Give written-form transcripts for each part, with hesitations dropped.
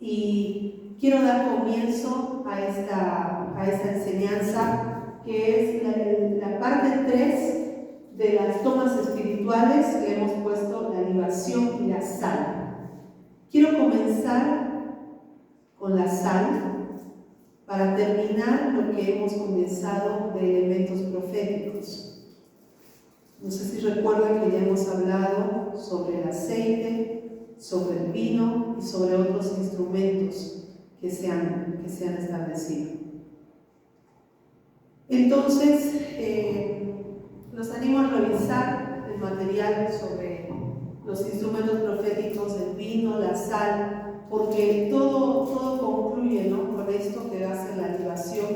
y quiero dar comienzo a esta enseñanza, que es la parte 3 de las tomas espirituales que hemos puesto: la libación y la sal. Quiero comenzar con la sal para terminar lo que hemos comenzado de elementos proféticos. No sé si recuerdan que ya hemos hablado sobre el aceite, sobre el vino y sobre otros instrumentos que se han establecido. Entonces, los animo a revisar el material sobre los instrumentos proféticos, el vino, la sal, porque todo concluye, ¿no?, con esto que va a ser la libación,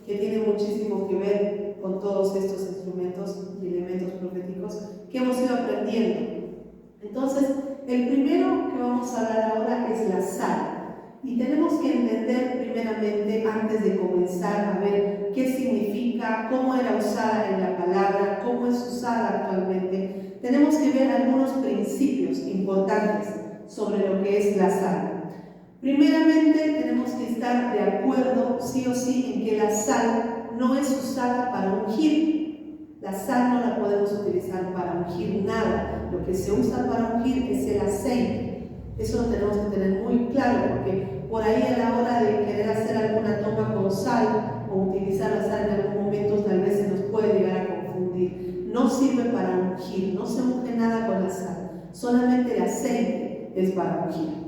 que tiene muchísimo que ver con todos estos instrumentos y elementos proféticos que hemos ido aprendiendo. Entonces, el primero que vamos a hablar ahora es la sal. Y tenemos que entender primeramente, antes de comenzar a ver qué significa, cómo era usada en la palabra, cómo es usada actualmente, tenemos que ver algunos principios importantes sobre lo que es la sal. Primeramente, tenemos que estar de acuerdo, sí o sí, en que la sal no es usada para ungir. La sal no la podemos utilizar para ungir nada. Lo que se usa para ungir es el aceite. Eso lo tenemos que tener muy claro, porque por ahí a la hora de querer hacer alguna toma con sal o utilizar la sal en algún momento, tal vez se nos puede llegar a confundir. No sirve para ungir, no se unge nada con la sal, solamente el aceite es para ungir.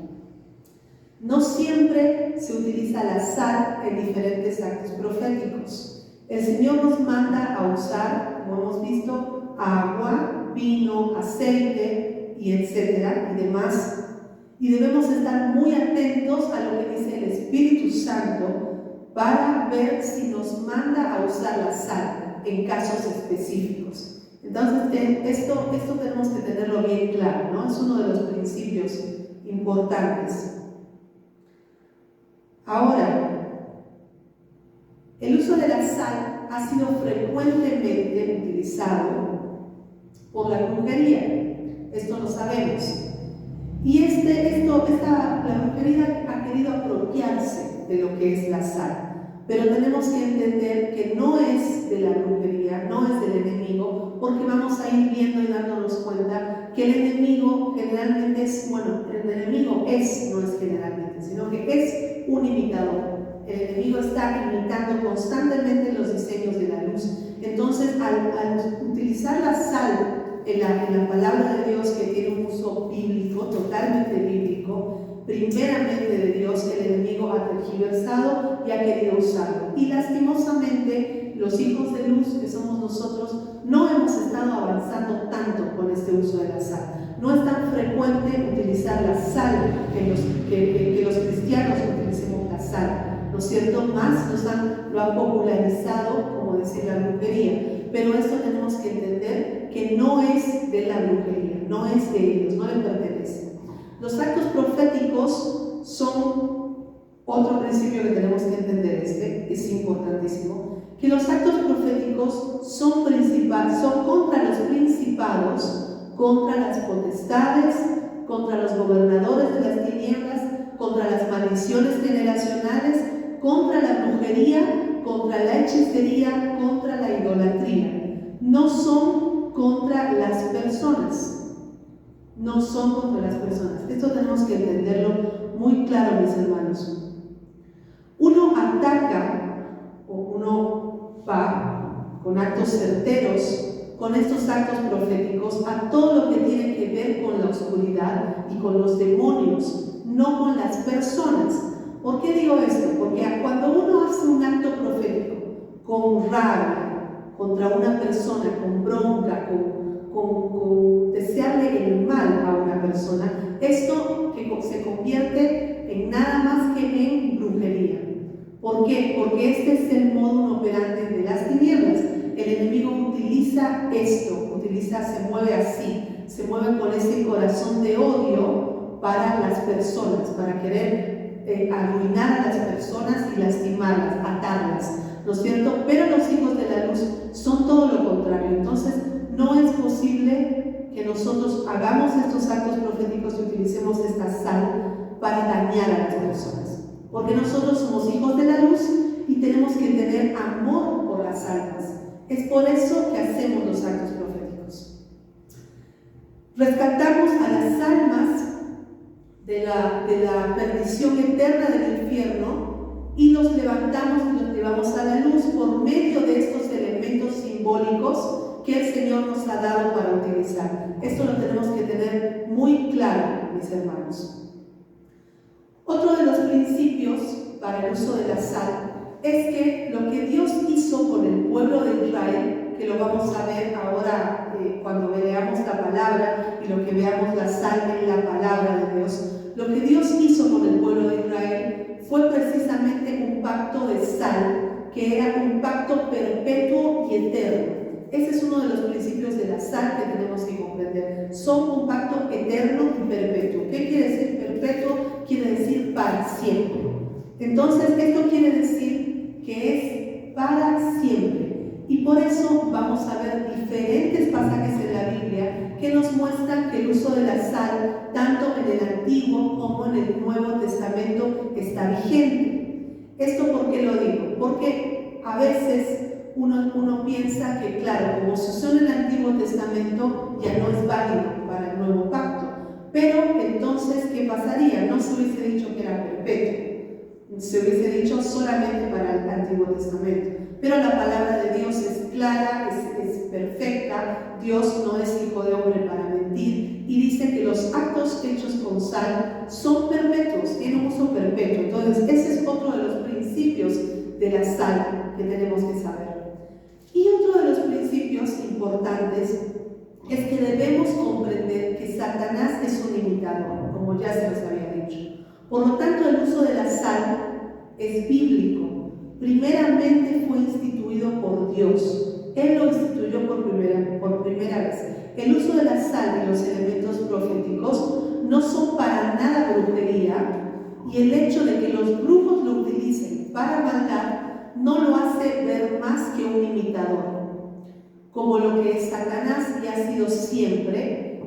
No siempre se utiliza la sal en diferentes actos proféticos. El Señor nos manda a usar, como hemos visto, agua, vino, aceite y etcétera y demás. Y debemos estar muy atentos a lo que dice el Espíritu Santo para ver si nos manda a usar la sal en casos específicos. Entonces, esto tenemos que tenerlo bien claro, ¿no? Es uno de los principios importantes. Ahora, el uso de la sal ha sido frecuentemente utilizado por la brujería. Esto lo sabemos. Y la brujería ha querido apropiarse de lo que es la sal. Pero tenemos que entender que no es de la brujería, no es del enemigo, porque vamos a ir viendo y dándonos cuenta que el enemigo generalmente no es generalmente, sino que es un imitador. El enemigo está imitando constantemente los diseños de la luz. Entonces, al utilizar la sal en la palabra de Dios, que tiene un uso bíblico, totalmente bíblico, primeramente de Dios, el enemigo ha tergiversado y ha querido usarlo. Y lastimosamente, los hijos de luz, que somos nosotros, no hemos estado avanzando tanto con este uso de la sal. No es tan frecuente utilizar la sal que los cristianos utilicemos la sal, ¿no es cierto? Más lo han popularizado, como decir, la brujería. Pero esto tenemos que entender que no es de la brujería, no es de ellos, no le pertenece. Los actos proféticos son otro principio que tenemos que entender, es importantísimo, que los actos proféticos son contra los principados, contra las potestades, contra los gobernadores de las tinieblas, contra las maldiciones generacionales, contra la brujería, contra la hechicería, contra la idolatría. No son contra las personas. No son contra las personas. Esto tenemos que entenderlo muy claro, mis hermanos. Uno ataca o uno va con actos certeros, con estos actos proféticos, a todo lo que tiene que ver con la oscuridad y con los demonios, no con las personas. ¿Por qué digo esto? Porque cuando uno hace un acto profético con rabia contra una persona, con bronca, con desearle el mal a una persona, esto que se convierte en nada más que en brujería. ¿Por qué? Porque este es el modo operante de las tinieblas. El enemigo utiliza esto, se mueve así, se mueve con ese corazón de odio para las personas, para querer arruinar a las personas y lastimarlas, atarlas, ¿no es cierto? Pero los hijos de la luz son todo lo contrario. Entonces, no es posible que nosotros hagamos estos actos proféticos y utilicemos esta sal para dañar a las personas. Porque nosotros somos hijos de la luz y tenemos que tener amor por las almas. Es por eso que hacemos los actos proféticos. Rescatamos a las almas de la perdición eterna del infierno y los levantamos y los llevamos a la luz por medio de estos elementos simbólicos que el Señor nos ha dado para utilizar. Esto lo tenemos que tener muy claro, mis hermanos. Otro de los principios para el uso de la sal es que lo que Dios hizo con el pueblo de Israel, que lo vamos a ver ahora cuando veamos la palabra y lo que veamos la sal en la palabra de Dios, lo que Dios hizo con el pueblo de Israel fue precisamente un pacto de sal, que era un pacto perpetuo y eterno. Ese es uno de los principios de la sal que tenemos que comprender. Son un pacto eterno y perpetuo. ¿Qué quiere decir perpetuo? Quiere decir para siempre. Entonces, esto quiere decir que es para siempre. Y por eso vamos a ver diferentes pasajes en la Biblia que nos muestran que el uso de la sal, tanto en el Antiguo como en el Nuevo Testamento, está vigente. ¿Esto por qué lo digo? Porque a veces uno piensa que, claro, como se usó en el Antiguo Testamento, ya no es válido para el Nuevo Pacto. Pero entonces, ¿qué pasaría? No se hubiese dicho que era perpetuo, se hubiese dicho solamente para el Antiguo Testamento. Pero la palabra de Dios es clara, es perfecta. Dios no es hijo de hombre para mentir, y dice que los actos hechos con sal son perpetuos, tienen uso perpetuo. Entonces, ese es otro de los principios de la sal que tenemos que saber. Y otro de los principios importantes es que debemos comprender que Satanás es un imitador, como ya se los había dicho. Por lo tanto, el uso de la sal es bíblico. Primeramente fue instituido por Dios. Él lo instituyó por primera vez. El uso de la sal y los elementos proféticos no son para nada brujería, y el hecho de que los brujos lo utilicen para maldad no lo hace ver más que un imitador. Como lo que es Satanás y ha sido siempre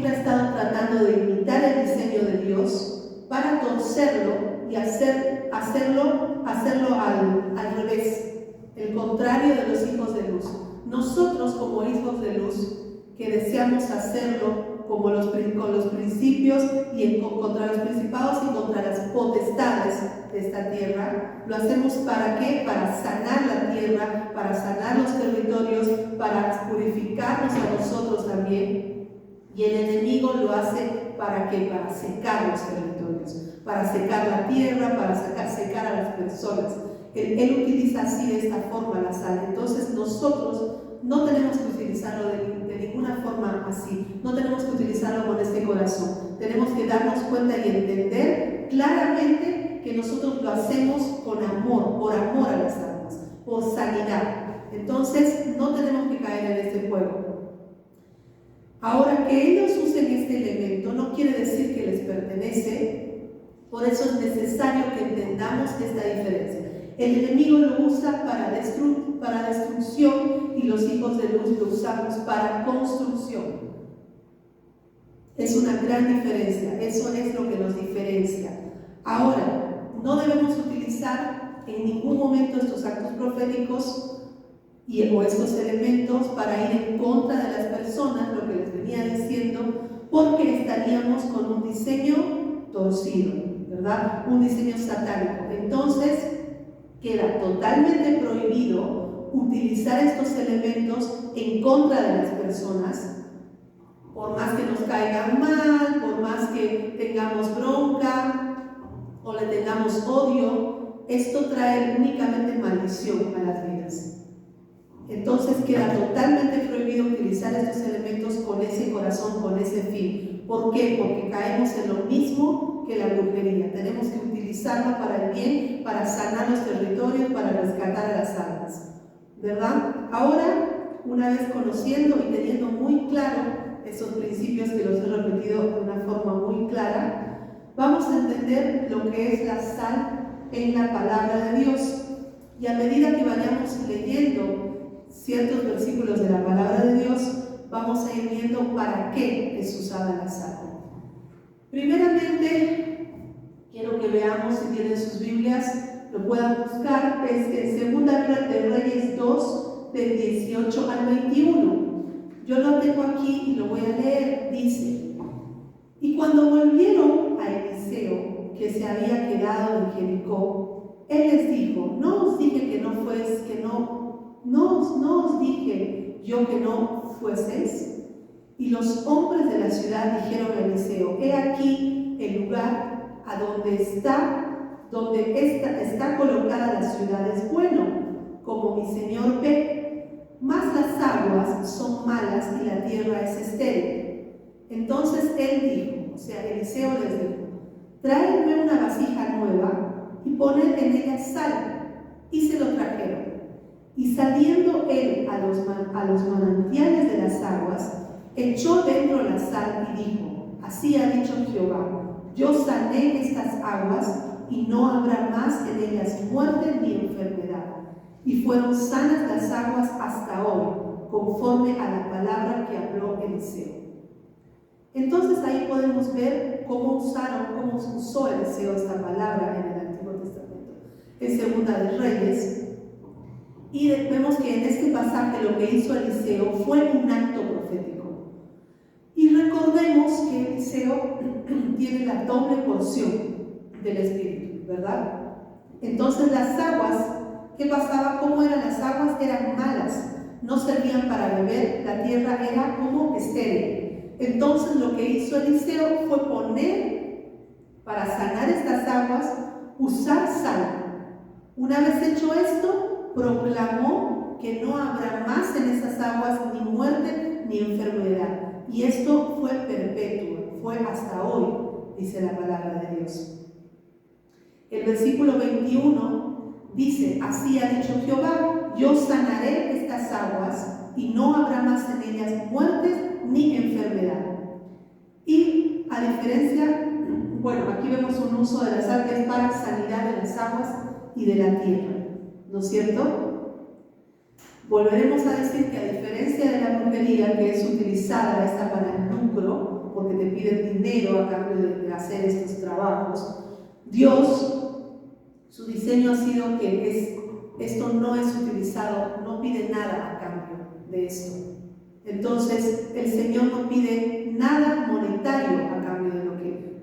ha estado tratando de imitar el diseño de Dios para torcerlo y hacerlo al revés, el contrario de los hijos de luz. Nosotros, como hijos de luz, que deseamos hacerlo con los principios y contra los principados y contra las potestades de esta tierra, lo hacemos ¿para qué? Para sanar la tierra, para sanar los territorios, para purificarnos a nosotros también. Y el enemigo lo hace ¿para qué? Para secar los territorios, para secar la tierra, para secar a las personas. Él utiliza así, de esta forma, la sal. Entonces nosotros no tenemos que utilizarlo de ninguna forma así, no tenemos que utilizarlo con este corazón. Tenemos que darnos cuenta y entender claramente que nosotros lo hacemos con amor, por amor a las almas, por sanidad. Entonces no tenemos que caer en este juego. Ahora, que ellos usen este elemento no quiere decir que les pertenece. Por eso es necesario que entendamos esta diferencia. El enemigo lo usa para destrucción y los hijos de luz lo usamos para construcción. Es una gran diferencia, eso es lo que nos diferencia. Ahora, no debemos utilizar en ningún momento estos actos proféticos o estos elementos para ir en contra de las personas, lo que les venía diciendo, porque estaríamos con un diseño torcido, ¿verdad? Un diseño satánico. Entonces, queda totalmente prohibido utilizar estos elementos en contra de las personas, por más que nos caigan mal, por más que tengamos bronca o le tengamos odio. Esto trae únicamente maldición a las vidas. Entonces queda totalmente prohibido utilizar estos elementos con ese corazón, con ese fin. ¿Por qué? Porque caemos en lo mismo que la brujería. Tenemos que utilizarlo para el bien, para sanar los territorios, para rescatar a las almas, ¿verdad? Ahora, una vez conociendo y teniendo muy claro esos principios que los he repetido de una forma muy clara, vamos a entender lo que es la sal en la palabra de Dios. Y a medida que vayamos leyendo ciertos versículos de la palabra de Dios, vamos a ir viendo para qué es usada la sal. Primeramente, quiero que veamos, si tienen sus Biblias, lo puedan buscar, es en 2 de Reyes 2, del 18 al 21. Yo lo tengo aquí y lo voy a leer. Dice: y cuando volvieron a Eliseo, que se había quedado en Jericó, él les dijo: no os dije que no os dije yo que no fueseis. Y los hombres de la ciudad dijeron a Eliseo: he aquí el lugar a donde está colocada la ciudad es bueno, como mi señor ve, mas las aguas son malas y la tierra es estéril. Entonces él dijo, o sea, Eliseo les dijo: tráenme una vasija nueva y poned en ella sal. Y se lo trajeron. Y saliendo él a los manantiales de las aguas, echó dentro la sal y dijo: así ha dicho Jehová, yo sané estas aguas y no habrá más en ellas muerte ni enfermedad. Y fueron sanas las aguas hasta hoy, conforme a la palabra que habló Eliseo. Entonces ahí podemos ver cómo usó Eliseo esta palabra en el Antiguo Testamento, en 2 de Reyes. Y vemos que en este pasaje lo que hizo Eliseo fue un acto profético. Y recordemos que Eliseo tiene la doble porción del Espíritu, ¿verdad? Entonces las aguas, ¿qué pasaba? ¿Cómo eran las aguas? Eran malas, no servían para beber, la tierra era como estéril. Entonces lo que hizo Eliseo fue poner, para sanar estas aguas, usar sal. Una vez hecho esto, proclamó que no habrá más en esas aguas ni muerte ni enfermedad. Y esto fue perpetuo, fue hasta hoy, dice la palabra de Dios. El versículo 21 dice: así ha dicho Jehová, yo sanaré estas aguas y no habrá más en ellas muertes ni enfermedad. Y a diferencia, bueno, aquí vemos un uso de la sal que es para sanidad de las aguas y de la tierra, ¿no es cierto? Volveremos a decir que a diferencia de la brujería, que es utilizada esta para el lucro, porque te piden dinero a cambio de hacer estos trabajos, Dios, su diseño ha sido que esto no es utilizado, no pide nada a cambio de esto. Entonces, el Señor no pide nada monetario a cambio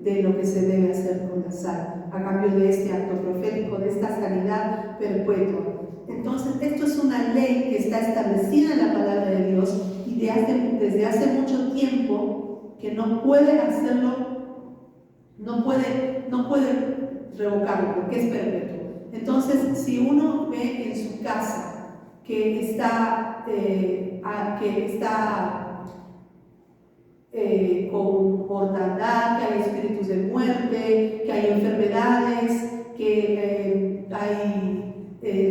de lo que se debe hacer con la sal, a cambio de este acto profético, de esta sanidad perpetua. Entonces, esto es una ley que está establecida en la palabra de Dios y desde hace mucho tiempo que no puede hacerlo, no puede revocarlo porque es perpetuo. Entonces, si uno ve en su casa que está con mortandad, que hay espíritus de muerte, que hay enfermedades, que hay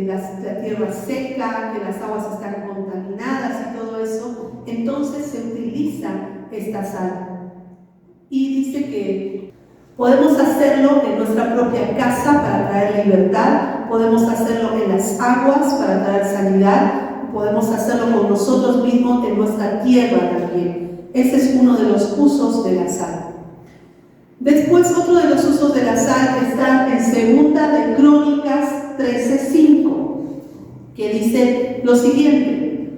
la tierra seca, que las aguas están contaminadas y todo eso, entonces se utiliza esta sal. Y dice que podemos hacerlo en nuestra propia casa para traer libertad, podemos hacerlo en las aguas para traer sanidad, podemos hacerlo con nosotros mismos en nuestra tierra también. Ese es uno de los usos de la sal. Después, otro de los usos de la sal está en 2 de Crónicas 13:5, que dice lo siguiente: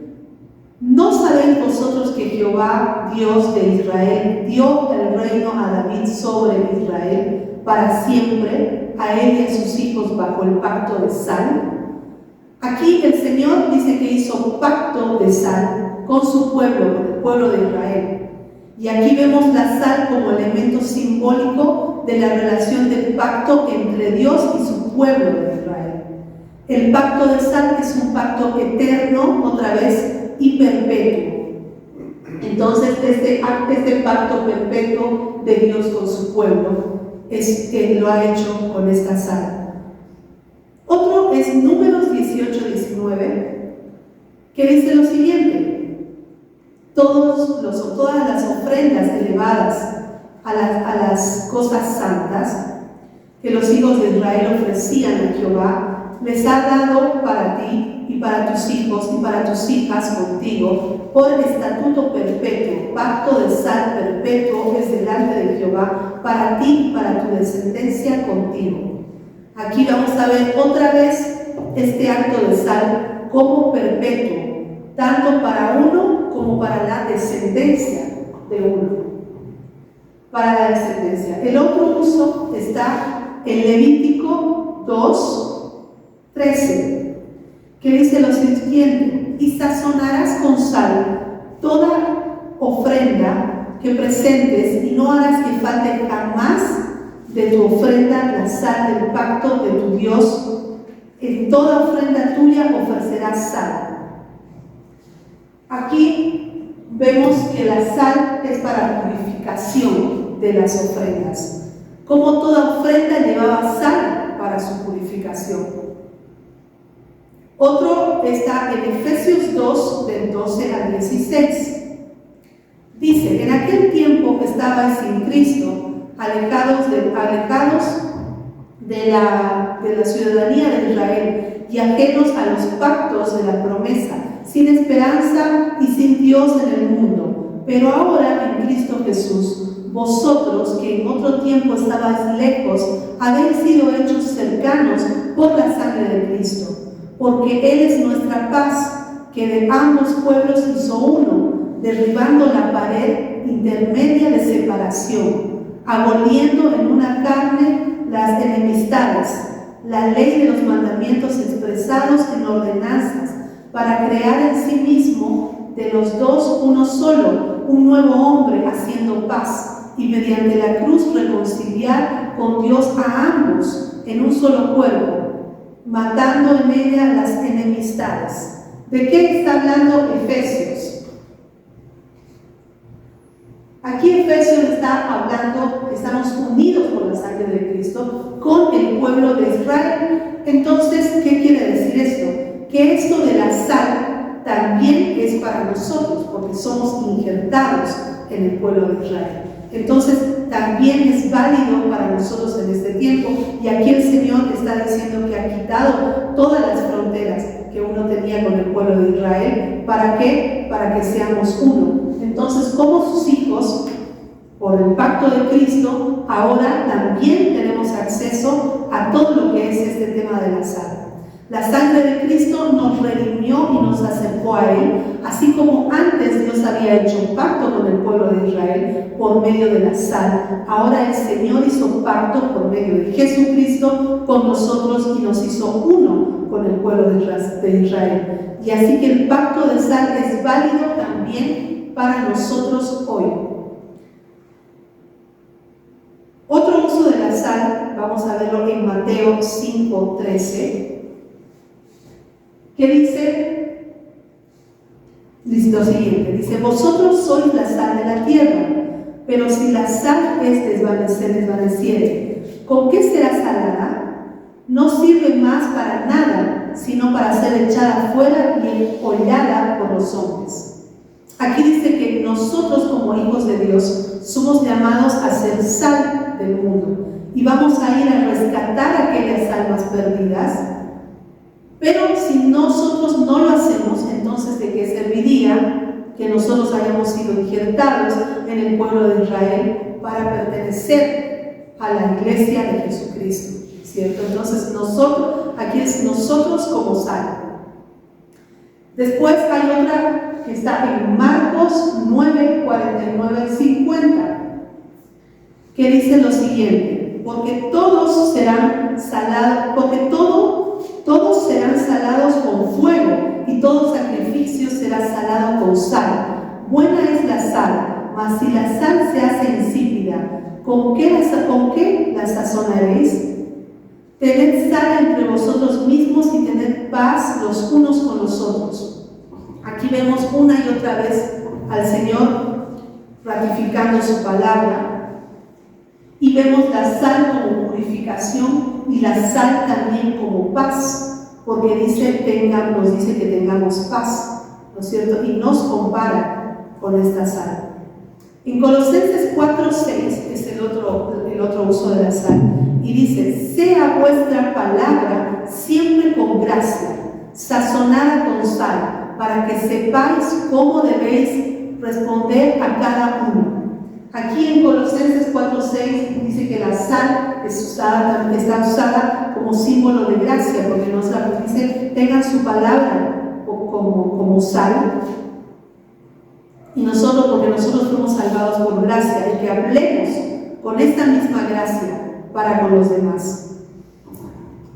¿no sabéis vosotros que Jehová, Dios de Israel, dio el reino a David sobre Israel para siempre, a él y a sus hijos bajo el pacto de sal? Aquí el Señor dice que hizo pacto de sal con su pueblo, con el pueblo de Israel. Y aquí vemos la sal como elemento simbólico de la relación del pacto entre Dios y su pueblo de Israel. El pacto de sal es un pacto eterno, otra vez, y perpetuo. Entonces, este pacto perpetuo de Dios con su pueblo es que lo ha hecho con esta sal. Otro es Números 18:19, que dice lo siguiente: todas las ofrendas elevadas a las cosas santas que los hijos de Israel ofrecían a Jehová, les ha dado para ti y para tus hijos y para tus hijas contigo por estatuto perpetuo. Pacto de sal perpetuo es delante de Jehová para ti y para tu descendencia contigo. Aquí vamos a ver otra vez este acto de sal como perpetuo, tanto para uno como para la descendencia de uno. Para la descendencia. El otro uso está en Levítico 2:13, que dice lo siguiente: y sazonarás con sal toda ofrenda que presentes, y no harás que falte jamás de tu ofrenda la sal del pacto de tu Dios. En toda ofrenda tuya ofrecerás sal. Aquí vemos que la sal es para purificación de las ofrendas. Como toda ofrenda llevaba sal para su purificación. Otro está en Efesios 2, del 12 al 16. Dice: en aquel tiempo estabais sin Cristo, alejados de la ciudadanía de Israel y ajenos a los pactos de la promesa, sin esperanza y sin Dios en el mundo. Pero ahora en Cristo Jesús, vosotros que en otro tiempo estabais lejos, habéis sido hechos cercanos por la sangre de Cristo, porque Él es nuestra paz, que de ambos pueblos hizo uno, derribando la pared intermedia de separación, aboliendo en una carne las enemistades, la ley de los mandamientos expresados en ordenanzas, para crear en sí mismo de los dos uno solo, un nuevo hombre, haciendo paz, y mediante la cruz reconciliar con Dios a ambos en un solo cuerpo, matando en ella las enemistades. ¿De qué está hablando Efesios? Aquí Efesios está hablando que estamos unidos por la sangre de Cristo con el pueblo de Israel. Entonces, ¿qué quiere decir esto? Que esto de la sal también es para nosotros, porque somos injertados en el pueblo de Israel. Entonces, también es válido para nosotros en este tiempo. Y aquí el Señor está diciendo que ha quitado todas las fronteras que uno tenía con el pueblo de Israel. ¿Para qué? Para que seamos uno. Entonces, como sus hijos, por el pacto de Cristo, ahora también tenemos acceso a todo lo que es este tema de la sal. La sangre de Cristo nos redimió y nos acercó a Él, así como antes Dios había hecho un pacto con el pueblo de Israel por medio de la sal. Ahora el Señor hizo pacto por medio de Jesucristo con nosotros y nos hizo uno con el pueblo de Israel. Y así que el pacto de sal es válido también para nosotros hoy. Otro uso de la sal, vamos a verlo en Mateo 5:13. ¿Qué dice? Dice lo siguiente, dice: vosotros sois la sal de la tierra, pero si la sal es desvaneciere, ¿con qué será salada? No sirve más para nada, sino para ser echada fuera y hollada por los hombres. Aquí dice que nosotros como hijos de Dios somos llamados a ser sal del mundo y vamos a ir a rescatar aquellas almas perdidas. Pero si nosotros no lo hacemos, entonces ¿de qué serviría que nosotros hayamos sido injertados en el pueblo de Israel para pertenecer a la iglesia de Jesucristo? ¿Cierto? Entonces aquí es nosotros como sal. Después hay otra que está en Marcos 9:49-50, que dice lo siguiente: porque todos serán salados con fuego, y todo sacrificio será salado con sal. Buena es la sal, mas si la sal se hace insípida, ¿con qué la sazonaréis? Tened sal entre vosotros mismos y tened paz los unos con los otros. Aquí vemos una y otra vez al Señor ratificando su palabra. Y vemos la sal como purificación y la sal también como paz, porque nos dice que tengamos paz, ¿no es cierto? Y nos compara con esta sal. En Colosenses 4:6 es el otro uso de la sal, y dice: sea vuestra palabra siempre con gracia, sazonada con sal, para que sepáis cómo debéis responder a cada uno. Aquí en Colosenses 4:6 dice que la sal está usada como símbolo de gracia, porque nos dice, tengan su palabra como sal. Y nosotros, porque nosotros fuimos salvados por gracia, y que hablemos con esta misma gracia para con los demás.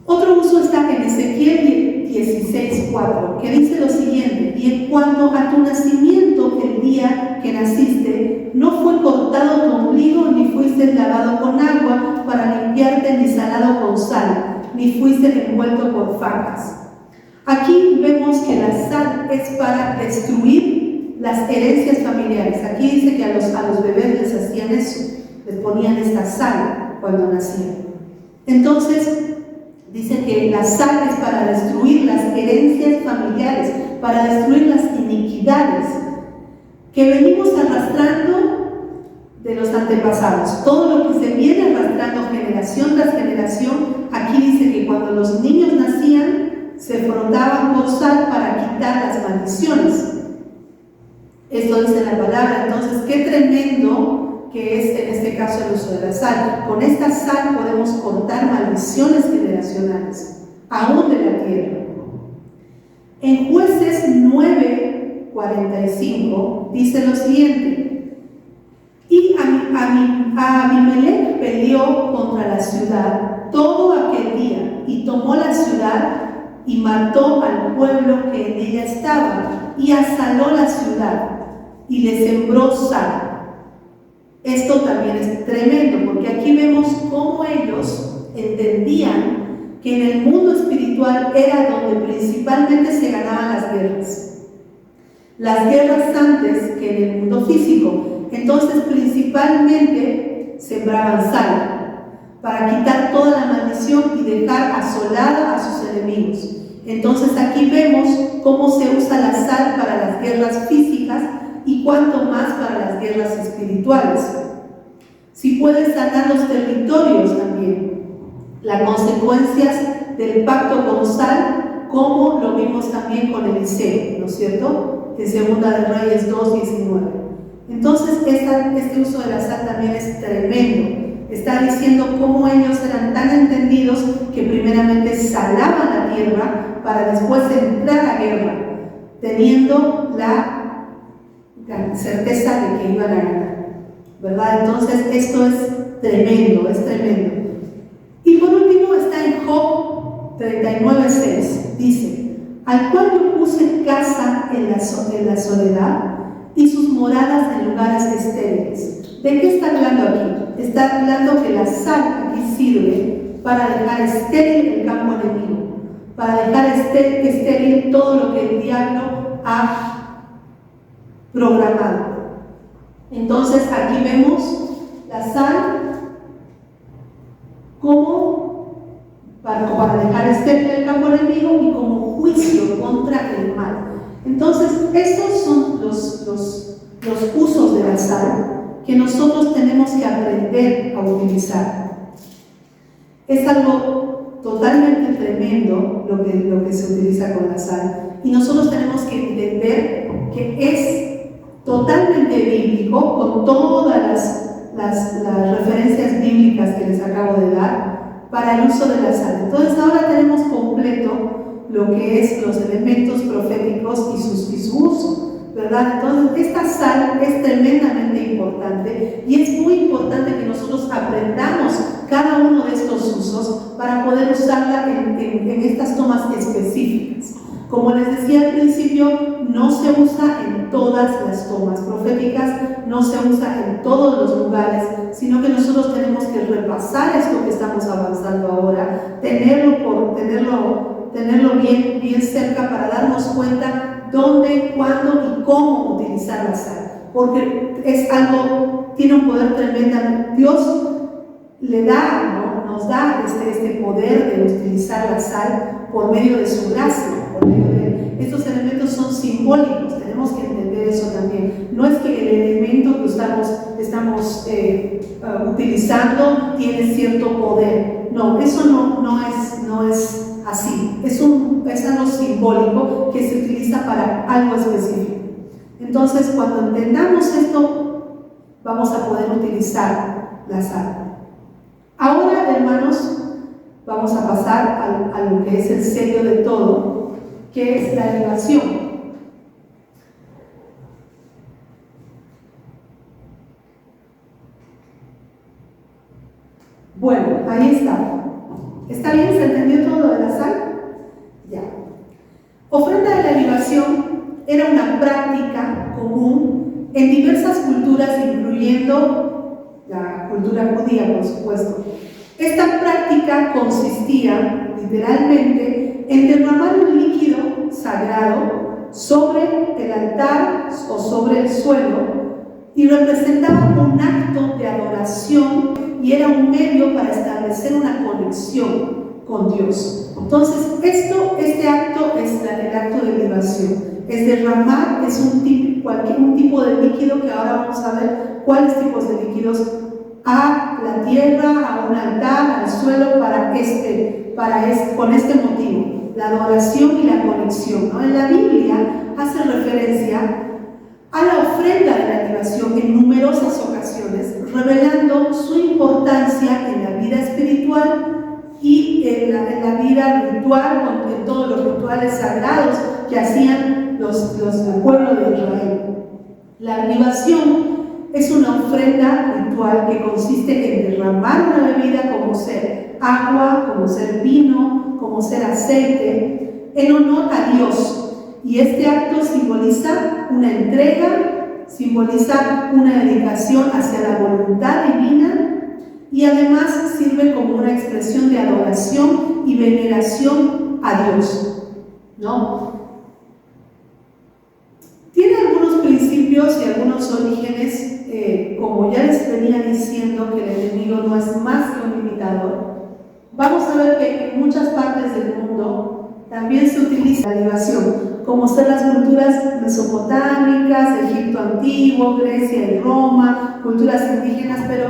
Otro uso está en Ezequiel 16:4, que dice lo siguiente: y en cuanto a tu nacimiento, el día que naciste, no fue cortado tu ombligo, ni fuiste lavado con agua para limpiarte, ni salado con sal, ni fuiste envuelto por facas. Aquí vemos que la sal es para destruir las herencias familiares. Aquí dice que a los bebés les hacían eso, les ponían esta sal cuando nacían. Entonces, dice que la sal es para destruir las herencias familiares, para destruir las iniquidades que venimos arrastrando de los antepasados. Todo lo que se viene arrastrando generación tras generación. Aquí dice que cuando los niños nacían, se frotaban con sal para quitar las maldiciones. Esto dice la palabra. Entonces, qué tremendo que es en este caso el uso de la sal. Con esta sal podemos cortar maldiciones generacionales, aún de la tierra. En Jueces 9:45 dice lo siguiente: y Abimelech peleó contra la ciudad todo aquel día, y tomó la ciudad y mató al pueblo que en ella estaba, y asaló la ciudad y le sembró sal. Esto también es tremendo, porque aquí vemos cómo ellos entendían que en el mundo espiritual era donde principalmente se ganaban las guerras. Las guerras antes que en el mundo físico. Entonces, principalmente sembraban sal para quitar toda la maldición y dejar asolada a sus enemigos. Entonces, aquí vemos cómo se usa la sal para las guerras físicas y cuanto más para las guerras espirituales. Si puede sanar los territorios también. Las consecuencias del pacto con sal, como lo vimos también con Eliseo, ¿no es cierto? En Segunda de Reyes 2:19. Entonces, este uso de la sal también es tremendo. Está diciendo cómo ellos eran tan entendidos que primeramente salaban la tierra para después entrar a guerra, teniendo la certeza de que iban a ganar, ¿verdad? Entonces, esto es tremendo, es tremendo. Y por último está en Job 39:6, dice: al cual yo puse casa en la soledad y sus moradas en lugares estériles. ¿De qué está hablando aquí? Está hablando que la sal aquí sirve para dejar estéril el campo enemigo, para dejar estéril todo lo que el diablo ha programado. Entonces aquí vemos la sal como para dejar estéril el campo enemigo y como juicio contra el mal. Entonces, estos son los usos de la sal que nosotros tenemos que aprender a utilizar. Es algo totalmente tremendo lo que se utiliza con la sal, y nosotros tenemos que entender que es totalmente bíblico, con todas las referencias bíblicas que les acabo de dar para el uso de la sal. Entonces ahora tenemos completo lo que es los elementos proféticos y su uso, ¿verdad? Entonces esta sal es tremendamente importante, y es muy importante que nosotros aprendamos cada uno de estos usos para poder usarla en estas tomas específicas. Como les decía al principio, no se usa en todas las tomas proféticas, no se usa en todos los lugares, sino que nosotros tenemos que repasar esto que estamos avanzando ahora, tenerlo bien cerca para darnos cuenta dónde, cuándo y cómo utilizar la sal, porque es algo, tiene un poder tremendo. Dios le da, nos da este poder de utilizar la sal por medio de su gracia. Estos elementos son simbólicos, tenemos que entender eso también. No es que el elemento que estamos utilizando tiene cierto poder. No, eso no es así. Es algo simbólico que se utiliza para algo específico. Entonces, cuando entendamos esto, vamos a poder utilizar la sal. Ahora, hermanos, vamos a pasar a lo que es el sello de todo, que es la libación. Bueno, ahí está. ¿Está bien? ¿Se entendió todo lo de la sal? Ya. Ofrenda de la libación era una práctica común en diversas culturas, incluyendo la cultura judía, por supuesto. Esta práctica consistía, literalmente, en derramar un líquido sagrado sobre el altar o sobre el suelo y representaba un acto de adoración y era un medio para establecer una conexión con Dios. Entonces, este acto es el acto de libación. Es derramar, es un tipo de líquido que ahora vamos a ver cuáles tipos de líquidos a la tierra, a un altar, al suelo, con este motivo, la adoración y la conexión, ¿no? En la Biblia hace referencia a la ofrenda de la libación en numerosas ocasiones, revelando su importancia en la vida espiritual y en la vida ritual, en todos los rituales sagrados que hacían los del pueblo de Israel. La libación es una ofrenda ritual que consiste en derramar una bebida, como ser agua, como ser vino, como ser aceite, en honor a Dios. Y este acto simboliza una entrega, simboliza una dedicación hacia la voluntad divina y además sirve como una expresión de adoración y veneración a Dios, ¿no? Tiene algunos principios y algunos orígenes, como ya les venía diciendo, que el enemigo no es más que un imitador. Vamos a ver que en muchas partes del mundo también se utiliza la libación, como son las culturas mesopotámicas, Egipto antiguo, Grecia y Roma, culturas indígenas, pero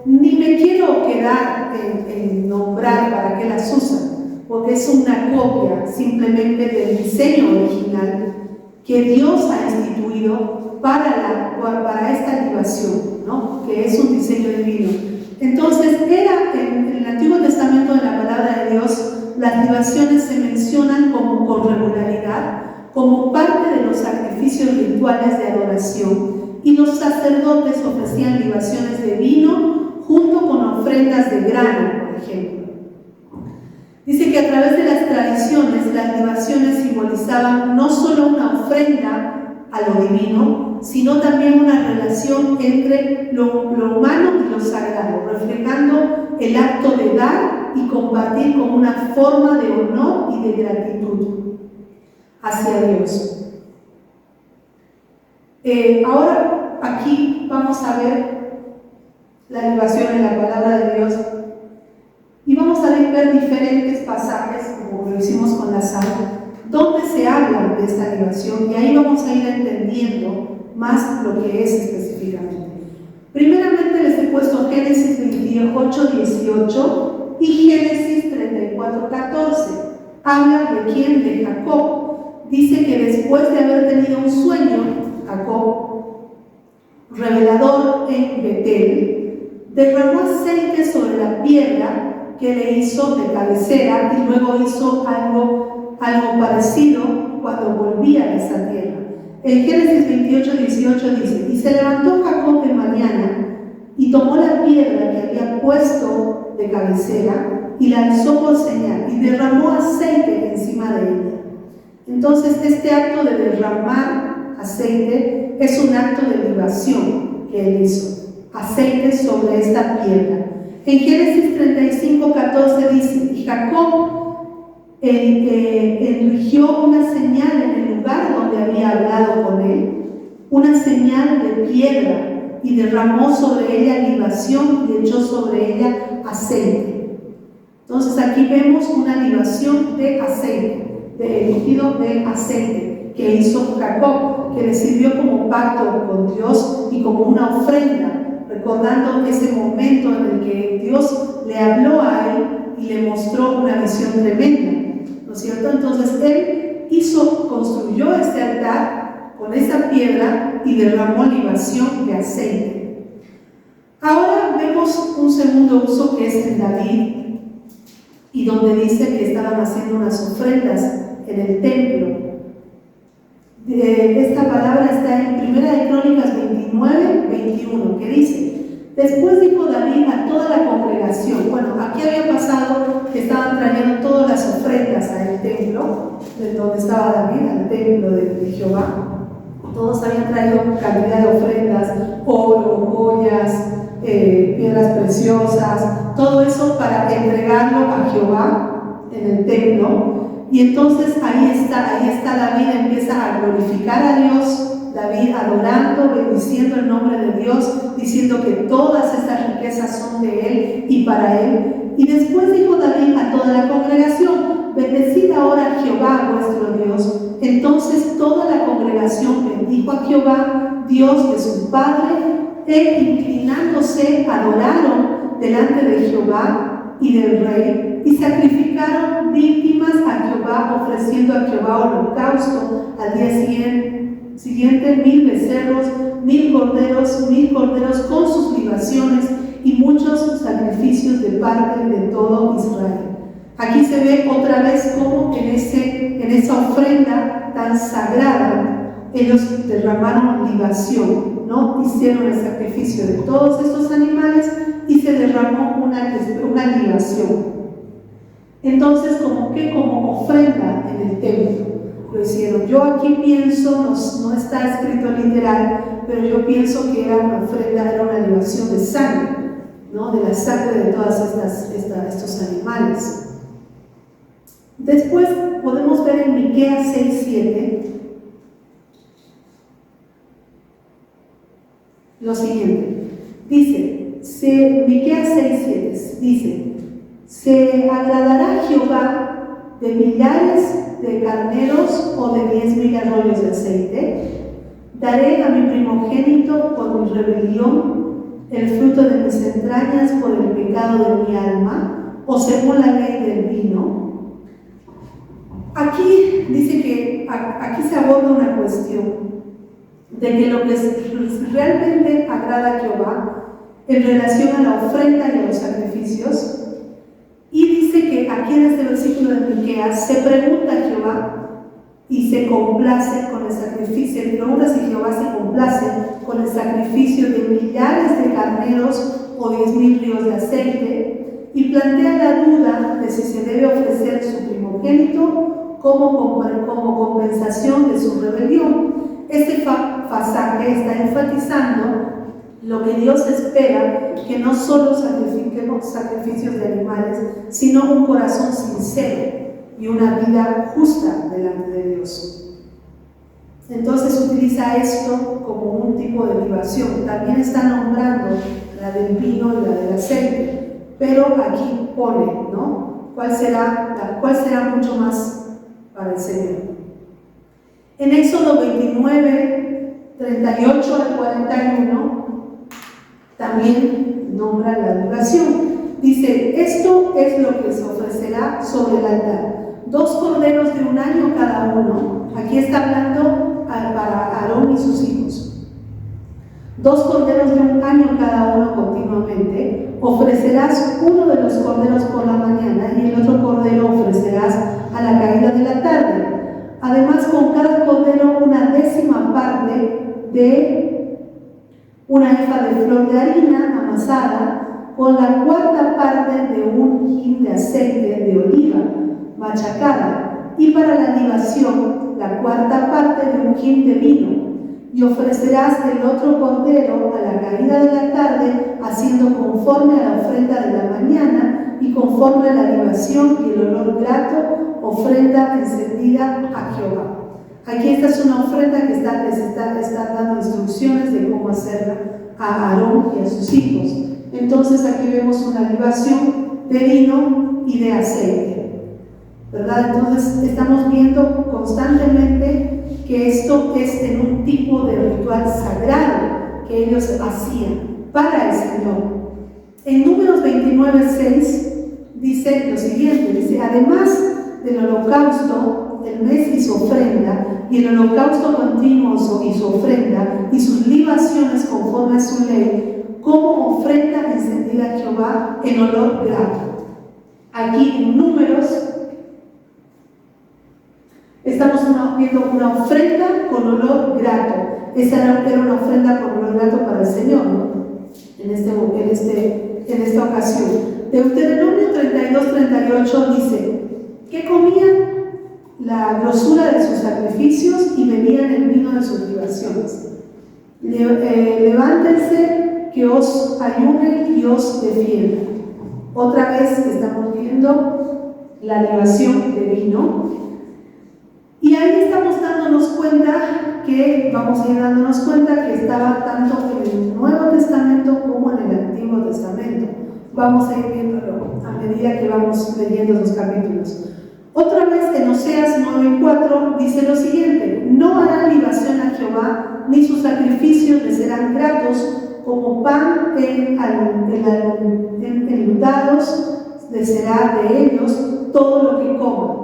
ni me quiero quedar en nombrar para qué las usan, porque es una copia simplemente del diseño original que Dios ha instituido para esta libación, ¿no? Que es un diseño divino. Entonces, en el Antiguo Testamento de la palabra de Dios, las libaciones se mencionan con regularidad, como parte de los sacrificios rituales de adoración, y los sacerdotes ofrecían libaciones de vino junto con ofrendas de grano, por ejemplo. Dice que a través de las tradiciones, las libaciones simbolizaban no solo una ofrenda a lo divino, sino también una relación entre lo humano y lo sagrado, reflejando el acto de dar y compartir como una forma de honor y de gratitud hacia Dios. Ahora aquí vamos a ver la libación en la palabra de Dios y vamos a ver diferentes pasajes, como lo hicimos con la sal, donde se habla de esta libación, y ahí vamos a ir entendiendo más lo que es específicamente. Primeramente les he puesto Génesis 28, 18 y Génesis 34, 14. Habla de quién, de Jacob. Dice que después de haber tenido un sueño, Jacob, revelador en Betel, derramó aceite sobre la piedra que le hizo de cabecera y luego hizo algo parecido cuando volvía a esa tierra. En Génesis 28, 18 dice: y se levantó Jacob de mañana y tomó la piedra que había puesto de cabecera y la alzó por señal y derramó aceite encima de ella. Entonces, este acto de derramar aceite es un acto de libación que él hizo, aceite sobre esta piedra. En Génesis 35, 14 dice: y Jacob erigió una señal en el lugar donde había hablado con él, una señal de piedra, y derramó sobre ella libación y echó sobre ella aceite. Entonces aquí vemos una libación de aceite, de líquido de aceite que hizo Jacob, que le sirvió como pacto con Dios y como una ofrenda, recordando ese momento en el que Dios le habló a él y le mostró una visión tremenda, ¿no es cierto? Entonces él construyó este altar con esa piedra y derramó libación de aceite. Ahora vemos un segundo uso que es en David, y donde dice que estaban haciendo unas ofrendas en el templo. Esta palabra está en 1 Crónicas 29, 21, que dice: después dijo David a toda la congregación. Bueno, aquí había pasado que estaban trayendo todas las ofrendas al templo, de donde estaba David, al templo de Jehová. Todos habían traído cantidad de ofrendas, oro, joyas, piedras preciosas, todo eso para entregarlo a Jehová en el templo. Y entonces ahí está David, empieza a glorificar a Dios, David adorando, bendiciendo el nombre de Dios, diciendo que todas estas riquezas son de él y para él. Y después dijo David a toda la congregación: bendecid ahora a Jehová vuestro Dios. Entonces toda la congregación bendijo a Jehová, Dios de su padre, e inclinándose adoraron delante de Jehová y del rey, y sacrificaron víctimas a Jehová, ofreciendo a Jehová holocausto al día siguiente 1000 becerros, 1000 corderos con sus libaciones y muchos sacrificios de parte de todo Israel. Aquí se ve otra vez cómo en esa ofrenda tan sagrada ellos derramaron libación, ¿no? Hicieron el sacrificio de todos estos animales y se derramó una libación. Entonces, como ofrenda en el templo lo hicieron. Yo aquí pienso, no está escrito literal, pero yo pienso que era una ofrenda, era una libación de sangre, ¿no? De la sangre de todos estos animales. Después podemos ver en Miqueas 6:7 lo siguiente. Miqueas 6:7 dice: ¿se agradará Jehová de millares de carneros o de 10,000 arroyos de aceite? Daré a mi primogénito por mi rebelión, el fruto de mis entrañas por el pecado de mi alma, o según la ley del vino. Aquí dice que aquí se aborda una cuestión de que lo que realmente agrada a Jehová en relación a la ofrenda y a los sacrificios. Y dice que aquí en este versículo de Miqueas se pregunta a Jehová y se complace con el sacrificio. Se pregunta si Jehová se complace con el sacrificio de millares de carneros o 10,000 ríos de aceite, y plantea la duda de si se debe ofrecer su primogénito como compensación de su rebelión. Este pasaje está enfatizando lo que Dios espera, que no solo sacrifiquemos sacrificios de animales, sino un corazón sincero y una vida justa delante de Dios. Entonces utiliza esto como un tipo de libación. También está nombrando la del vino y la del aceite, pero aquí pone, ¿no? ¿Cuál será mucho más para el Señor? En Éxodo 29, 38 al 41, también nombra la libación. Dice: esto es lo que se ofrecerá sobre el altar: 2 corderos de 1 año cada uno. Aquí está hablando para Aarón y sus hijos. 2 corderos de 1 año cada uno continuamente. Ofrecerás uno de los corderos por la mañana y el otro cordero ofrecerás a la caída de la tarde. Además, con cada cordero 1/10 parte de una efa de flor de harina amasada, con la 1/4 parte de un hin de aceite de oliva machacada, y para la libación la 1/4 parte de un hin de vino. Y ofrecerás el otro cordero a la caída de la tarde, haciendo conforme a la ofrenda de la mañana y conforme a la libación y el olor grato, ofrenda encendida a Jehová. Aquí esta es una ofrenda que les está dando instrucciones de cómo hacerla a Aarón y a sus hijos. Entonces aquí vemos una libación de vino y de aceite, ¿verdad? Entonces estamos viendo constantemente que esto es en un tipo de ritual sagrado que ellos hacían para el Señor. En Números 29:6 dice lo siguiente: dice: además del holocausto, el mes y su ofrenda, y el holocausto continuo y su ofrenda, y sus libaciones conforme a su ley, como ofrenda encendida a Jehová en olor grato. Aquí en Números estamos viendo una ofrenda con olor grato. Esa era una ofrenda con olor grato para el Señor, ¿no? En esta ocasión. Deuteronomio 32-38 dice: que comían la grosura de sus sacrificios y bebían el vino de sus libaciones. Levántense, que os ayunen y os defiendan. Otra vez estamos viendo la libación de vino. Y ahí estamos dándonos cuenta que, vamos a ir dándonos cuenta que estaba tanto en el Nuevo Testamento como en el Antiguo Testamento. Vamos a ir viéndolo a medida que vamos leyendo los capítulos. Otra vez en Oseas 9:4 dice lo siguiente: no harán libación a Jehová, ni sus sacrificios les serán gratos, como pan enlutados les será de ellos todo lo que coman.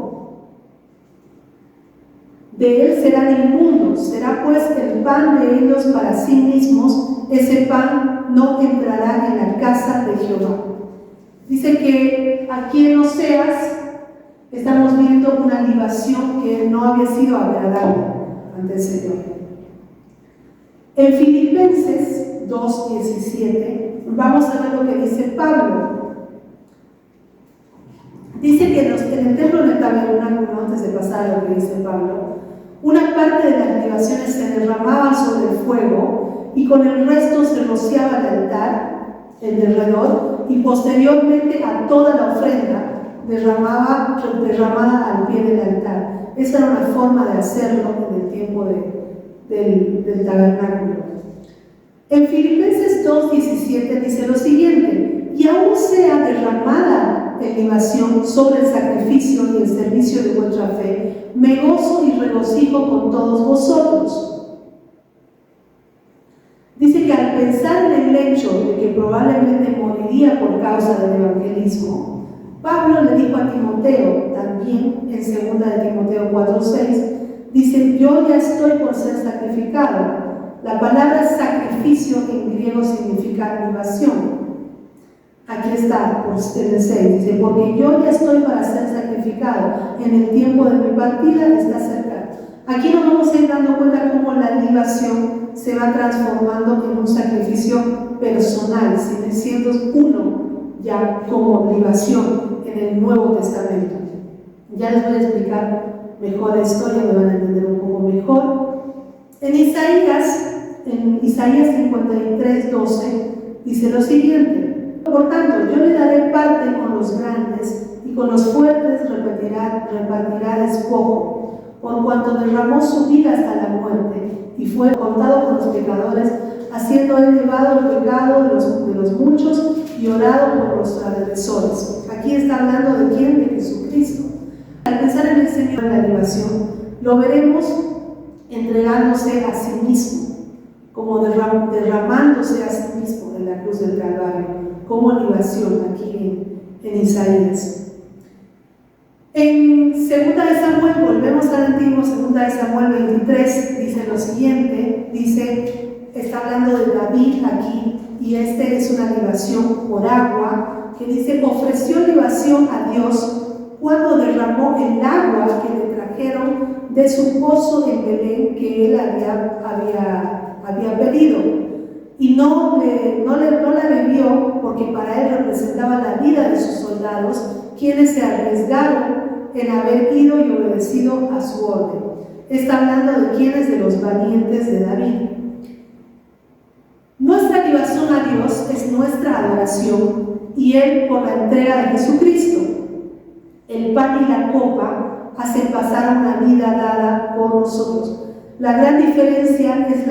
De él serán inmundos, será pues el pan de ellos para sí mismos, ese pan no entrará en la casa de Jehová. Dice que aquí en Oseas estamos viendo una libación que no había sido agradable ante el Señor. En Filipenses 2:17 vamos a ver lo que dice Pablo. Dice que en el templo del tabernáculo, antes de pasar a lo que dice Pablo, una parte de las libaciones se derramaba sobre el fuego y con el resto se rociaba el altar, el derredor, y posteriormente a toda la ofrenda derramada al pie del altar. Esa era una forma de hacerlo en el tiempo del tabernáculo. En Filipenses 2:17 dice lo siguiente: y aún sea derramada en libación sobre el sacrificio y el servicio de vuestra fe, me gozo y regocijo con todos vosotros. Dice que al pensar en el hecho de que probablemente moriría por causa del evangelismo, Pablo le dijo a Timoteo, también en 2 de Timoteo 4:6, dice: yo ya estoy por ser sacrificado. La palabra sacrificio en griego significa libación. Aquí está, en el 6, dice: porque yo ya estoy para ser sacrificado, en el tiempo de mi partida está cerca. Aquí nos vamos a ir dando cuenta cómo la libación se va transformando en un sacrificio personal, siendo uno ya como libación en el Nuevo Testamento. Ya les voy a explicar mejor esto, ya me van a entender un poco mejor. En Isaías 53:12 dice lo siguiente: por tanto, yo le daré parte con los grandes y con los fuertes repartirá despojo, por cuanto derramó su vida hasta la muerte y fue contado con los pecadores, haciendo él llevado el pecado de los muchos y orado por los transgresores. Aquí está hablando de quién, de Jesucristo. Al pensar en el Señor en la libación, lo veremos entregándose a sí mismo, como derramándose a sí mismo en la cruz del Calvario, como libación aquí en Isaías. En 2 de Samuel, volvemos al antiguo, 2 de Samuel 23, dice lo siguiente, está hablando de David aquí, y es una libación por agua, que dice: ofreció libación a Dios cuando derramó el agua que le trajeron de su pozo en Belén, que él había pedido. Y no la bebió, porque para él representaba la vida de sus soldados, quienes se arriesgaron en haber ido y obedecido a su orden. Está hablando de quienes, de los valientes de David. Nuestra libación a Dios es nuestra adoración, y él por la entrega de Jesucristo. El pan y la copa hacen pasar una vida dada por nosotros. La gran diferencia es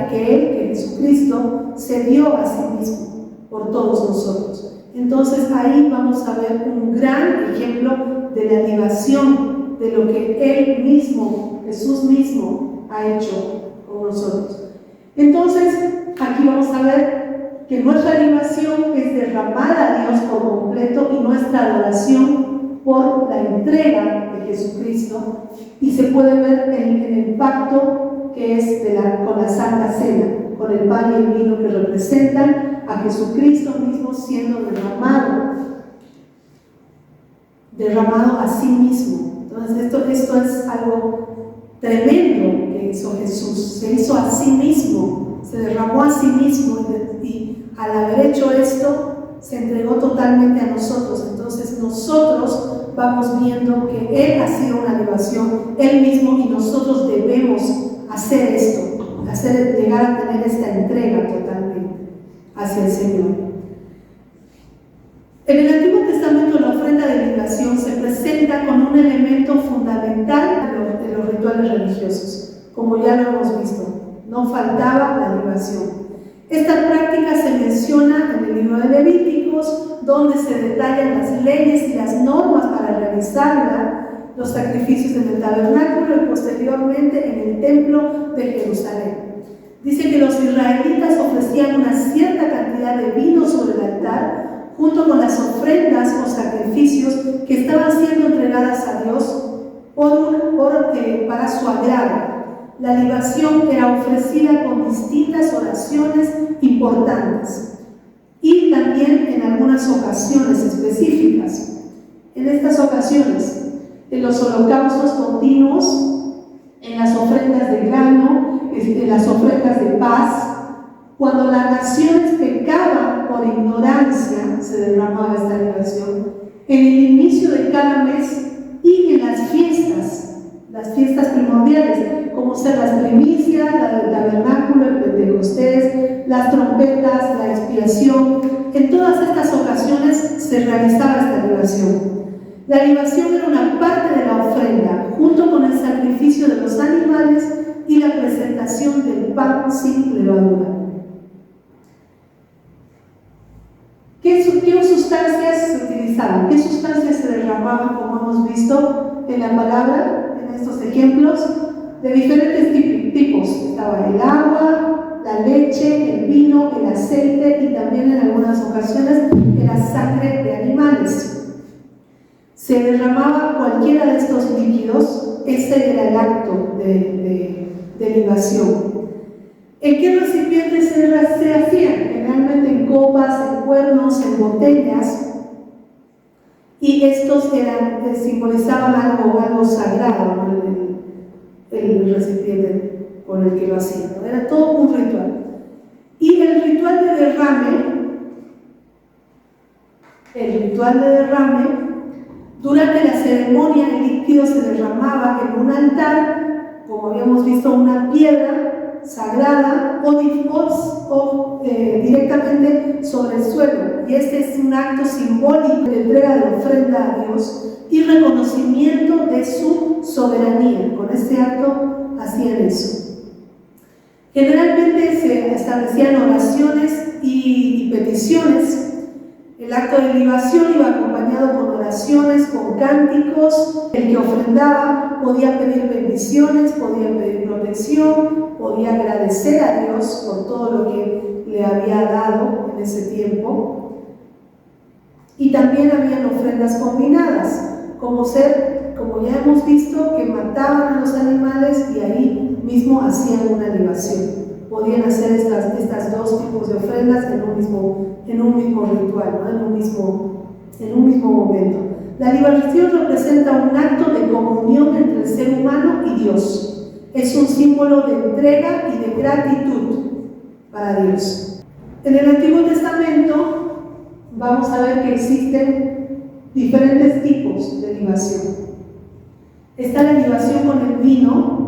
que Jesucristo se dio a sí mismo por todos nosotros. Entonces ahí vamos a ver un gran ejemplo de la libación, de lo que Él mismo, Jesús mismo, ha hecho con nosotros. Entonces aquí vamos a ver que nuestra libación es derramada a Dios por completo, y nuestra adoración por la entrega de Jesucristo, y se puede ver en el pacto que es con la Santa Cena. con el pan y el vino que representan a Jesucristo mismo siendo derramado a sí mismo. Entonces esto es algo tremendo que hizo Jesús. Se hizo a sí mismo, se derramó a sí mismo, y al haber hecho esto se entregó totalmente a nosotros. Entonces nosotros vamos viendo que Él ha sido una libación, Él mismo, y nosotros debemos hacer esto, llegar a tener esta entrega totalmente hacia el Señor. En el Antiguo Testamento la ofrenda de libación se presenta como un elemento fundamental de los rituales religiosos, como ya lo hemos visto. No faltaba la libación. Esta práctica se menciona en el libro de Levíticos, donde se detallan las leyes y las normas para realizarla, los sacrificios en el tabernáculo y posteriormente en el templo de Jerusalén. Dice que los israelitas ofrecían una cierta cantidad de vino sobre el altar, junto con las ofrendas o sacrificios que estaban siendo entregadas a Dios para su agrado. La libación era ofrecida con distintas oraciones importantes y también en algunas ocasiones específicas. En estas ocasiones, en los holocaustos continuos, en las ofrendas de grano, en las ofrendas de paz, cuando las naciones pecaban por ignorancia, se derramaba esta libación, en el inicio de cada mes y en las fiestas primordiales, como ser las primicias, la del tabernáculo, el Pentecostés, las trompetas, la expiación. En todas estas ocasiones se realizaba esta libación. La libación era una parte de la ofrenda, junto con el sacrificio de los animales y la presentación del pan sin levadura. ¿Qué sustancias se utilizaban? ¿Qué sustancias se derramaban, como hemos visto en la palabra, en estos ejemplos? De diferentes tipos. Estaba el agua, la leche, el vino, el aceite y también en algunas ocasiones la sangre de animales. Se derramaba cualquiera de estos líquidos, ese era el acto de libación. ¿En qué recipientes se hacían? Generalmente en copas, en cuernos, en botellas, y estos simbolizaban algo sagrado, ¿no? El recipiente con el que lo hacían, ¿no? Era todo un ritual. Y el ritual de derrame, durante la ceremonia el líquido se derramaba en un altar, como habíamos visto, una piedra sagrada o directamente sobre el suelo, y este es un acto simbólico de entrega de ofrenda a Dios y reconocimiento de su soberanía. Con este acto hacían eso. Generalmente se establecían oraciones y peticiones. El acto de libación iba acompañado con oraciones, con cánticos. El que ofrendaba podía pedir bendiciones, podía pedir protección, podía agradecer a Dios por todo lo que le había dado en ese tiempo. Y también habían ofrendas combinadas, como ya hemos visto, que mataban a los animales y ahí mismo hacían una libación. Podían hacer estas dos tipos de ofrendas en un mismo ritual, ¿no? en un mismo momento. La libación representa un acto de comunión entre el ser humano y Dios. Es un símbolo de entrega y de gratitud para Dios. En el Antiguo Testamento vamos a ver que existen diferentes tipos de libación. Está la libación con el vino.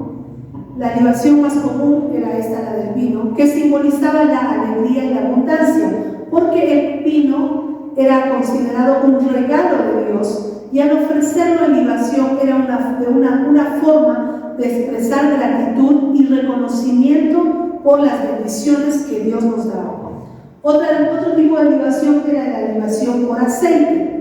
La libación más común era esta, la del vino, que simbolizaba la alegría y la abundancia, porque el vino era considerado un regalo de Dios, y al ofrecerlo en libación era una forma de expresar gratitud y reconocimiento por las bendiciones que Dios nos daba. Otro tipo de libación era la libación por aceite.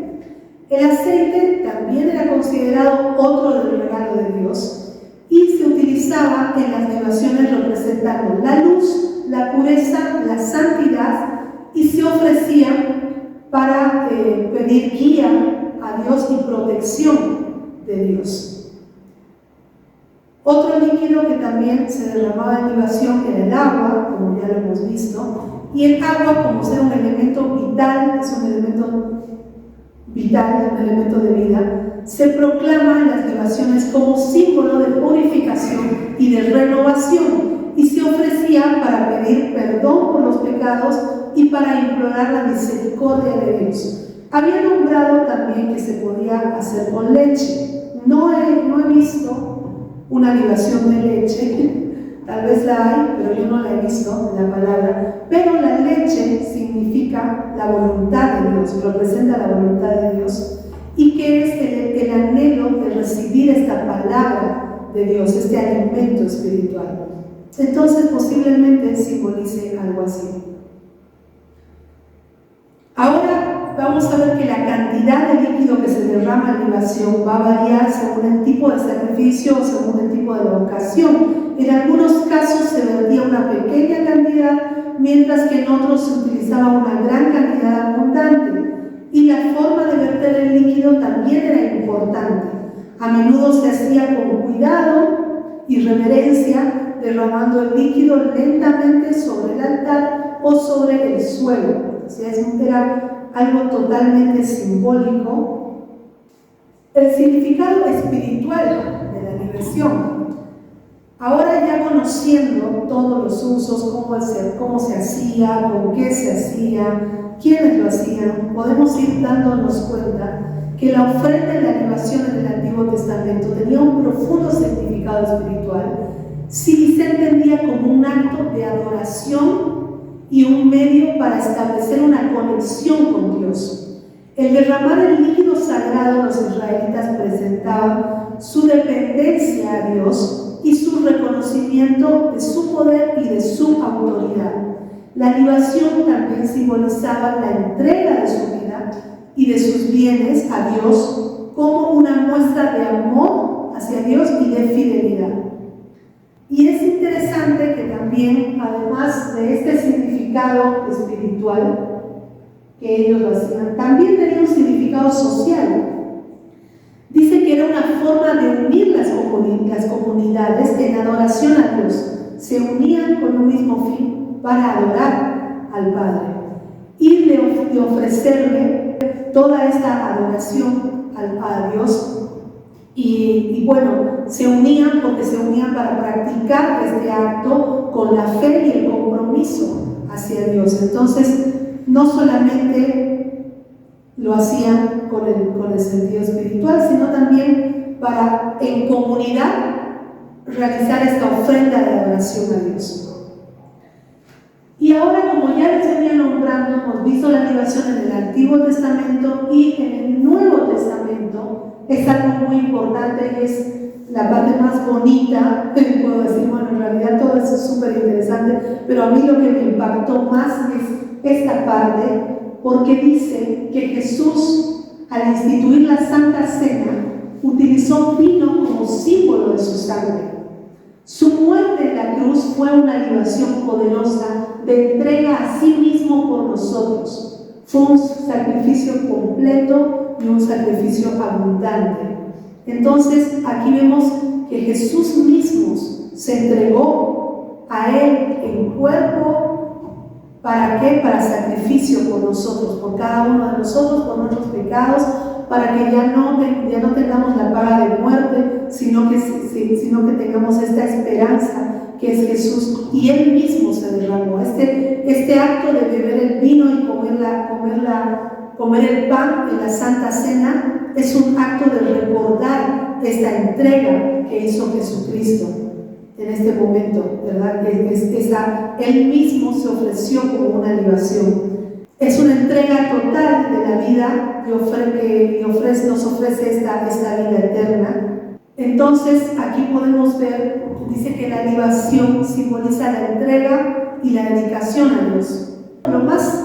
El aceite también era considerado otro del regalo de Dios y se utilizaba en las libaciones representando la luz, la pureza, la santidad, y se ofrecía para pedir guía a Dios y protección de Dios. Otro líquido que también se derramaba en libación era el agua, como ya lo hemos visto, y el agua, como ser un elemento vital, es un elemento vital, un elemento de vida, se proclama en las libaciones como símbolo de purificación y de renovación, y se ofrecía para pedir perdón por los pecados y para implorar la misericordia de Dios. Había nombrado también que se podía hacer con leche. No he visto una libación de leche, tal vez la hay, pero yo no la he visto en la palabra. Pero la leche significa la voluntad de Dios, representa la voluntad de Dios, y que es el anhelo de recibir esta palabra de Dios, este alimento espiritual. Entonces posiblemente simbolice algo así. Ahora vamos a ver que la cantidad de líquido que se derrama en libación va a variar según el tipo de sacrificio o según el tipo de la ocasión. En algunos casos se vertía una pequeña cantidad, mientras que en otros se utilizaba una gran cantidad abundante. Y la forma de verter el líquido también era importante. A menudo se hacía con cuidado y reverencia, derramando el líquido lentamente sobre el altar o sobre el suelo. O sea, era algo totalmente simbólico. El significado espiritual de la libación. Ahora ya conociendo todos los usos, cómo se hacía, con qué se hacía, quiénes lo hacían, podemos ir dándonos cuenta que la ofrenda y la libación en el Antiguo Testamento tenía un profundo significado espiritual si se entendía como un acto de adoración y un medio para establecer una conexión con Dios. El derramar el líquido sagrado, los israelitas presentaban su dependencia a Dios y su reconocimiento de su poder y de su autoridad. La libación también simbolizaba la entrega de su vida y de sus bienes a Dios como una muestra de amor hacia Dios y de fidelidad. Y es interesante que también, además de este significado espiritual que ellos lo hacían, también tenía un significado social. Dice que era una forma de unir las comunidades en adoración a Dios. Se unían con un mismo fin para adorar al Padre y de ofrecerle toda esta adoración a Dios. Y bueno, se unían porque se unían para practicar este acto con la fe y el compromiso hacia Dios. Entonces, no solamente lo hacían con el sentido espiritual, sino también para, en comunidad, realizar esta ofrenda de adoración a Dios. Y ahora, como ya les venía nombrando, hemos visto la libación en el Antiguo Testamento y en el Nuevo Testamento. Es algo muy importante, es la parte más bonita, puedo decir, bueno, en realidad todo eso es súper interesante, pero a mí lo que me impactó más es esta parte, porque dice que Jesús, al instituir la Santa Cena, utilizó vino como símbolo de su sangre. Su muerte en la cruz fue una libación poderosa de entrega a sí mismo por nosotros. Fue un sacrificio completo y un sacrificio abundante. Entonces, aquí vemos que Jesús mismo se entregó a Él en cuerpo. ¿Para qué? Para sacrificio por nosotros, por cada uno de nosotros, por nuestros pecados, para que ya no tengamos la paga de muerte, sino que tengamos esta esperanza que es Jesús, y Él mismo se derramó. Este acto de beber el vino y comer el pan en la Santa Cena es un acto de recordar esta entrega que hizo Jesucristo en este momento, ¿verdad? Él mismo se ofreció como una libación. Es una entrega total de la vida que nos ofrece esta vida eterna. Entonces, aquí podemos ver, dice que la libación simboliza la entrega y la dedicación a Dios. Lo más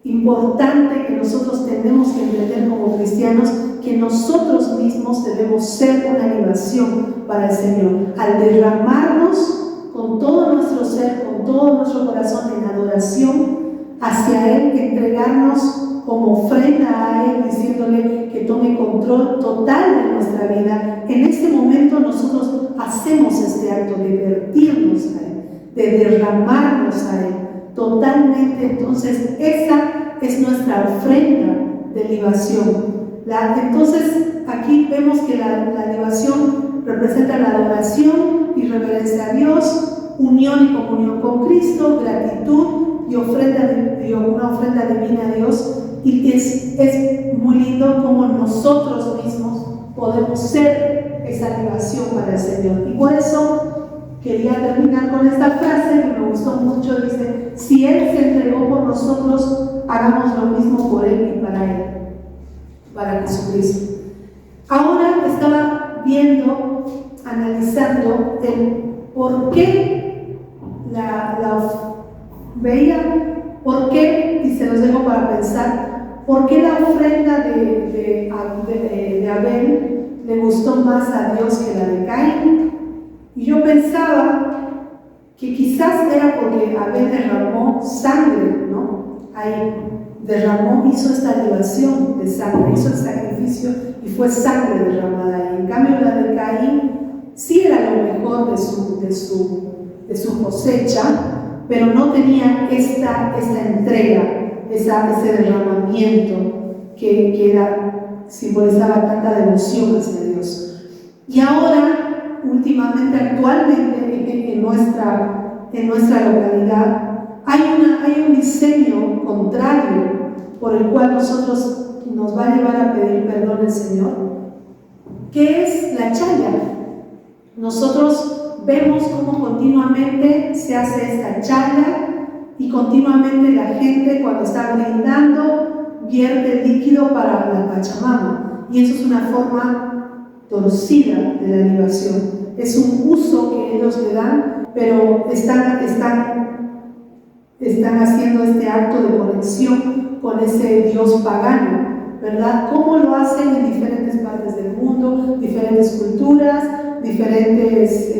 importante que nosotros tenemos que entender como cristianos, que nosotros mismos debemos ser una libación para el Señor. Al derramarnos con todo nuestro ser, con todo nuestro corazón en adoración hacia Él, entregarnos como ofrenda ofrenda a Él, diciéndole que tome control total de nuestra vida, en ese momento nosotros hacemos este acto de vertirnos a Él, de derramarnos a Él totalmente. Entonces esa es nuestra ofrenda de libación. Entonces aquí vemos que la libación representa la adoración y reverencia a Dios, unión y comunión con Cristo, gratitud y una ofrenda divina a Dios. Y es muy lindo como nosotros mismos podemos ser esa libación para el Señor. Y por eso quería terminar con esta frase que me gustó mucho. Dice: si Él se entregó por nosotros, hagamos lo mismo por Él y para Él, para Jesucristo. Ahora estaba viendo, analizando el por qué veía por qué, y se los dejo para pensar, por qué la ofrenda de Abel le gustó más a Dios que la de Caín. Y yo pensaba que quizás era porque Abel derramó sangre, ¿no? Ahí hizo esta libación de sangre, hizo el sacrificio y fue sangre derramada ahí. En cambio la de Caín sí era lo mejor de su cosecha, pero no tenía esta entrega, ese derramamiento que simbolizaba tanta devoción hacia Dios. Y ahora, últimamente, actualmente, en nuestra localidad, hay un diseño contrario por el cual nos va a llevar a pedir perdón al Señor, que es la chaya. Nosotros vemos cómo continuamente se hace esta chaya y continuamente la gente, cuando está brindando, vierte líquido para la Pachamama, y eso es una forma torcida de la libación. Es un uso que ellos le dan, pero están haciendo este acto de conexión con ese Dios pagano, ¿verdad? ¿Cómo lo hacen en diferentes partes del mundo, diferentes culturas, diferentes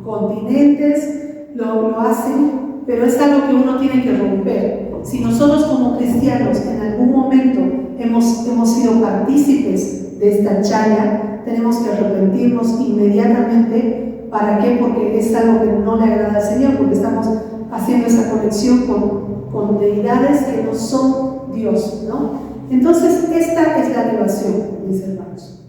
continentes? Lo hacen, pero es algo que uno tiene que romper. Si nosotros como cristianos en algún momento hemos sido partícipes de esta chaya, tenemos que arrepentirnos inmediatamente. ¿Para qué? Porque es algo que no le agrada al Señor, porque estamos haciendo esa conexión con deidades que no son Dios, ¿no? Entonces esta es la libación, mis hermanos.